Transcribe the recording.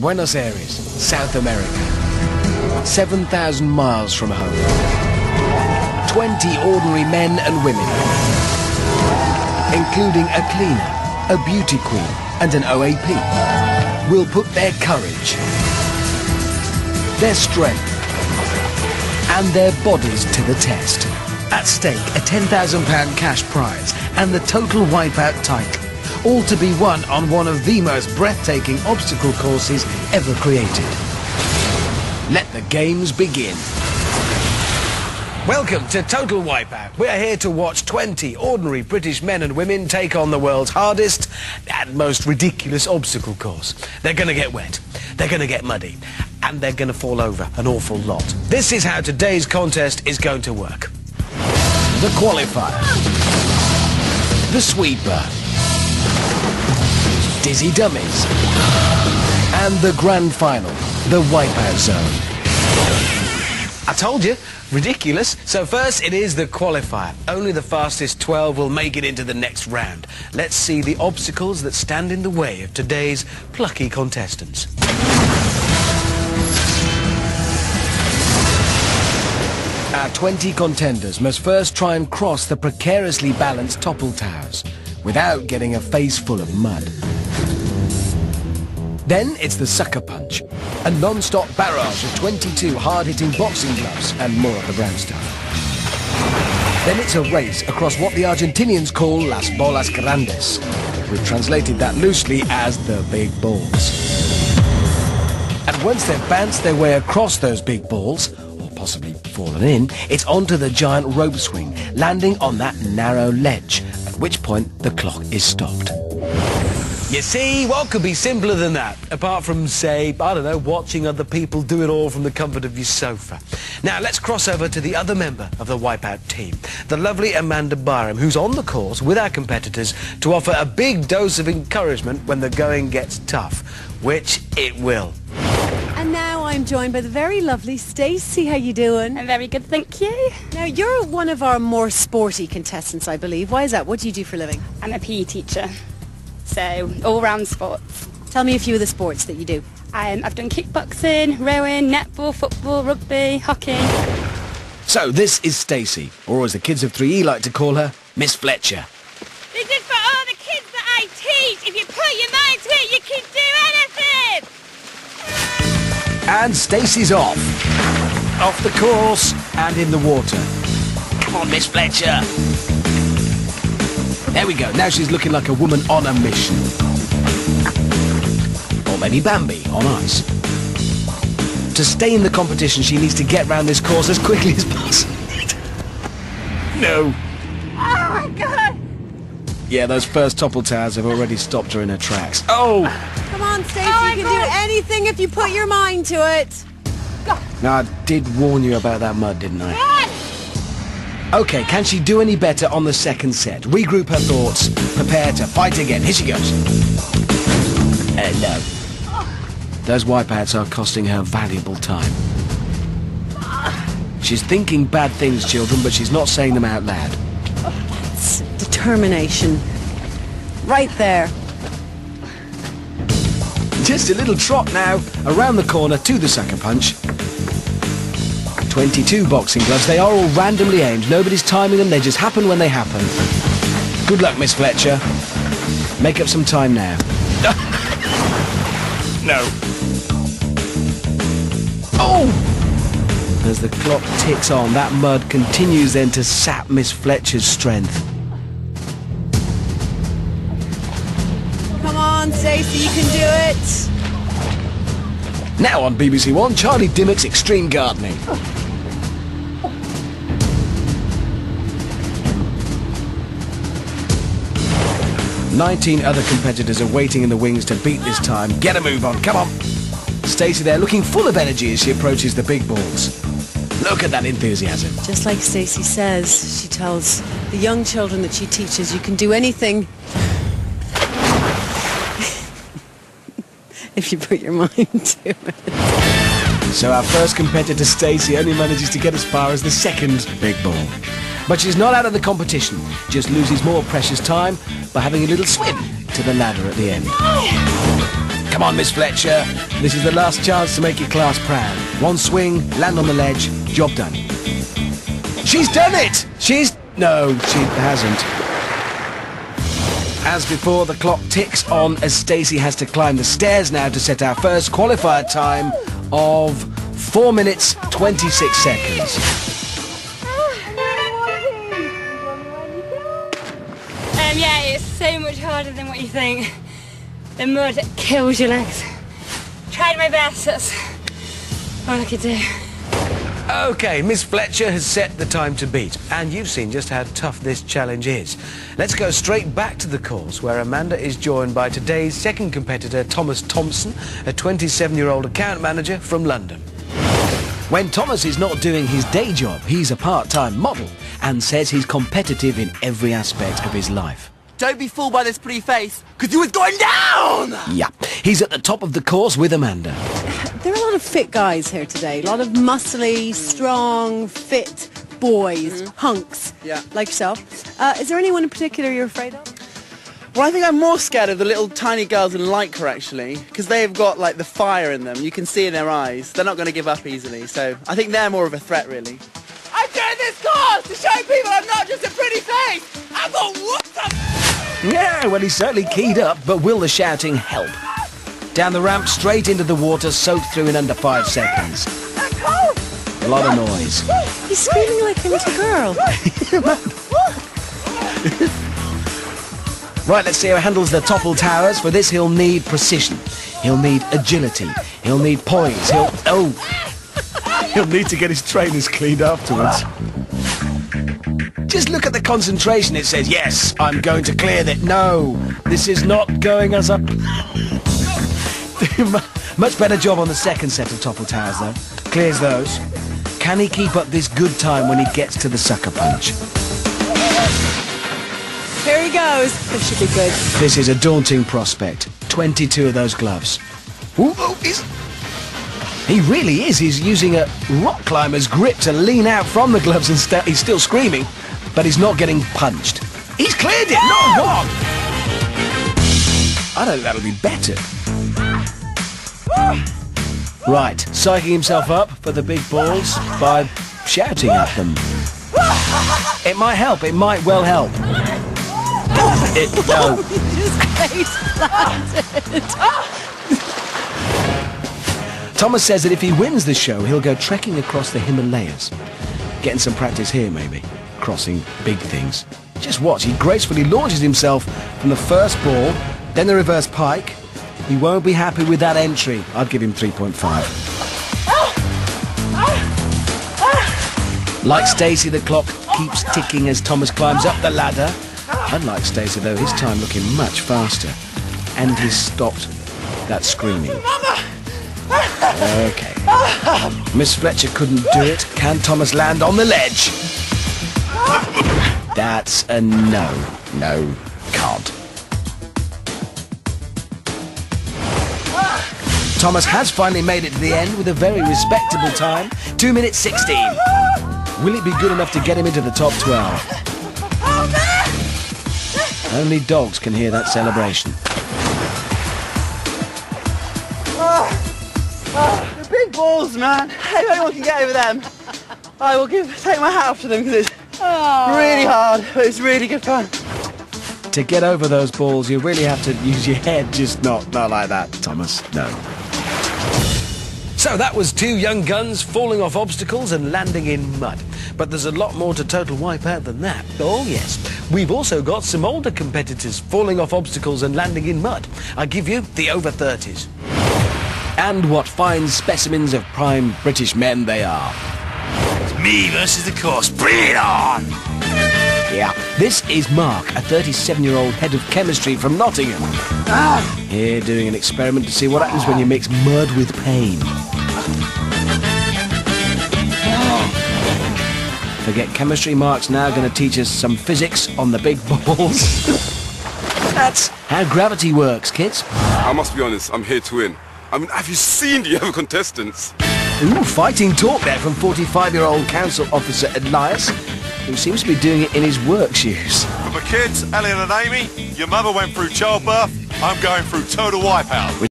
Buenos Aires, South America. 7,000 miles from home. 20 ordinary men and women, including a cleaner, a beauty queen and an OAP, will put their courage, their strength and their bodies to the test. At stake, a £10,000 cash prize and the total Wipeout title, all to be won on one of the most breathtaking obstacle courses ever created. Let the games begin. Welcome to Total Wipeout. We're here to watch 20 ordinary British men and women take on the world's hardest and most ridiculous obstacle course. They're going to get wet, they're going to get muddy, and they're going to fall over an awful lot. This is how today's contest is going to work. The qualifier, the sweeper, dizzy dummies, and the grand final, the Wipeout zone. I told you, ridiculous. So first it is the qualifier. Only the fastest 12 will make it into the next round. Let's see the obstacles that stand in the way of today's plucky contestants. Our 20 contenders must first try and cross the precariously balanced topple towers without getting a face full of mud. Then it's the sucker punch, a non-stop barrage of 22 hard-hitting boxing gloves and more of the brown stuff. Then it's a race across what the Argentinians call las bolas grandes. We've translated that loosely as the big balls. And once they've bounced their way across those big balls, or possibly fallen in, it's onto the giant rope swing, landing on that narrow ledge, at which point the clock is stopped. You see, what could be simpler than that? Apart from, say, I don't know, watching other people do it all from the comfort of your sofa. Now, let's cross over to the other member of the Wipeout team, the lovely Amanda Byram, who's on the course with our competitors to offer a big dose of encouragement when the going gets tough, which it will. And now I'm joined by the very lovely Stacey. How you doing? I'm very good, thank you. Now, you're one of our more sporty contestants, I believe. Why is that? What do you do for a living? I'm a PE teacher. So, all-round sports. Tell me a few of the sports that you do. I've done kickboxing, rowing, netball, football, rugby, hockey. So this is Stacey, or as the kids of 3E like to call her, Miss Fletcher. This is for all the kids that I teach. If you put your mind to it, you can do anything. And Stacey's off. Off the course and in the water. Come on, Miss Fletcher. There we go, now she's looking like a woman on a mission. Or maybe Bambi on ice. To stay in the competition, she needs to get round this course as quickly as possible. No. Oh my God. Yeah, those first topple towers have already stopped her in her tracks. Oh! Come on, Stacey, you can do anything if you put your mind to it. Now, I did warn you about that mud, didn't I? Okay, can she do any better on the second set? Regroup her thoughts, prepare to fight again. Here she goes. No. Those wipeouts are costing her valuable time. She's thinking bad things, children, but she's not saying them out loud. That's determination. Right there. Just a little trot now, around the corner to the sucker punch. 22 boxing gloves, they are all randomly aimed, nobody's timing them, they just happen when they happen. Good luck, Miss Fletcher. Make up some time now. No. Oh! As the clock ticks on, that mud continues then to sap Miss Fletcher's strength. Come on, Stacey, you can do it. Now on BBC One, Charlie Dimmock's Extreme Gardening. 19 other competitors are waiting in the wings to beat this time. Get a move on, come on. Stacey there looking full of energy as she approaches the big balls. Look at that enthusiasm. Just like Stacey says, she tells the young children that she teaches, you can do anything if you put your mind to it. So our first competitor, Stacey, only manages to get as far as the second big ball. But she's not out of the competition, just loses more precious time by having a little swim to the ladder at the end. Come on, Miss Fletcher. This is the last chance to make your class proud. One swing, land on the ledge, job done. She's done it! No, she hasn't. As before, the clock ticks on as Stacey has to climb the stairs now to set our first qualified time of 4 minutes, 26 seconds. Yeah, it's so much harder than what you think. The mud kills your legs. Tried my best, that's all I could do. OK, Miss Fletcher has set the time to beat, and you've seen just how tough this challenge is. Let's go straight back to the course, where Amanda is joined by today's second competitor, Thomas Thompson, a 27-year-old account manager from London. When Thomas is not doing his day job, he's a part-time model, and says he's competitive in every aspect of his life. Don't be fooled by this pretty face, because you was going down! Yeah, he's at the top of the course with Amanda. There are a lot of fit guys here today. A lot of muscly, strong, fit boys, hunks, like yourself. Is there anyone in particular you're afraid of? Well, I think I'm more scared of the little tiny girls in Lycra, actually, because they've got, like, the fire in them. You can see in their eyes. They're not going to give up easily, so I think they're more of a threat, really. I'm doing this course to show people I'm not just a pretty face! I've got whooped. Yeah, well, he's certainly keyed up, but will the shouting help? Down the ramp, straight into the water, soaked through in under 5 seconds. A lot of noise. He's screaming like a little girl. Right, let's see how he handles the topple towers. For this, he'll need precision. He'll need agility. He'll need poise. He'll need to get his trainers cleaned afterwards. Just look at the concentration. It says, yes, I'm going to clear that. No, this is not going as a... Much better job on the second set of topple towers, though. Clears those. Can he keep up this good time when he gets to the sucker punch? Here he goes. This should be good. This is a daunting prospect. 22 of those gloves. Ooh, he really is. He's using a rock climber's grip to lean out from the gloves and he's still screaming, but he's not getting punched. He's cleared it, not one! I don't think that'll be better. Right, psyching himself up for the big balls by shouting at them. It might help, it might well help. No. Thomas says that if he wins the show, he'll go trekking across the Himalayas. Getting some practice here, maybe. Crossing big things. Just watch, he gracefully launches himself from the first ball, then the reverse pike. He won't be happy with that entry. I'd give him 3.5. Like Stacey, the clock keeps ticking as Thomas climbs up the ladder. Unlike Stacey, though, his time looking much faster. And he's stopped that screaming. OK. Miss Fletcher couldn't do it. Can Thomas land on the ledge? That's a no. No, can't. Thomas has finally made it to the end with a very respectable time. 2 minutes 16. Will it be good enough to get him into the top 12? Only dogs can hear that celebration. The big balls, man. If anyone can get over them, I will take my hat off to them because it's really hard, but it's really good fun. To get over those balls, you really have to use your head, just not like that, Thomas. No. So that was two young guns falling off obstacles and landing in mud. But there's a lot more to Total Wipeout than that. Oh yes, we've also got some older competitors falling off obstacles and landing in mud. I give you the over 30s. And what fine specimens of prime British men they are. It's me versus the course. Bring it on! Yeah, this is Mark, a 37-year-old head of chemistry from Nottingham. Here doing an experiment to see what happens when you mix mud with pain. Forget chemistry, Mark's now going to teach us some physics on the big balls. That's how gravity works, kids. I must be honest, I'm here to win. I mean, have you seen the other contestants? Ooh, fighting talk there from 45-year-old council officer Elias, who seems to be doing it in his work shoes. For the kids, Elliot and Amy, your mother went through childbirth, I'm going through total wipeout.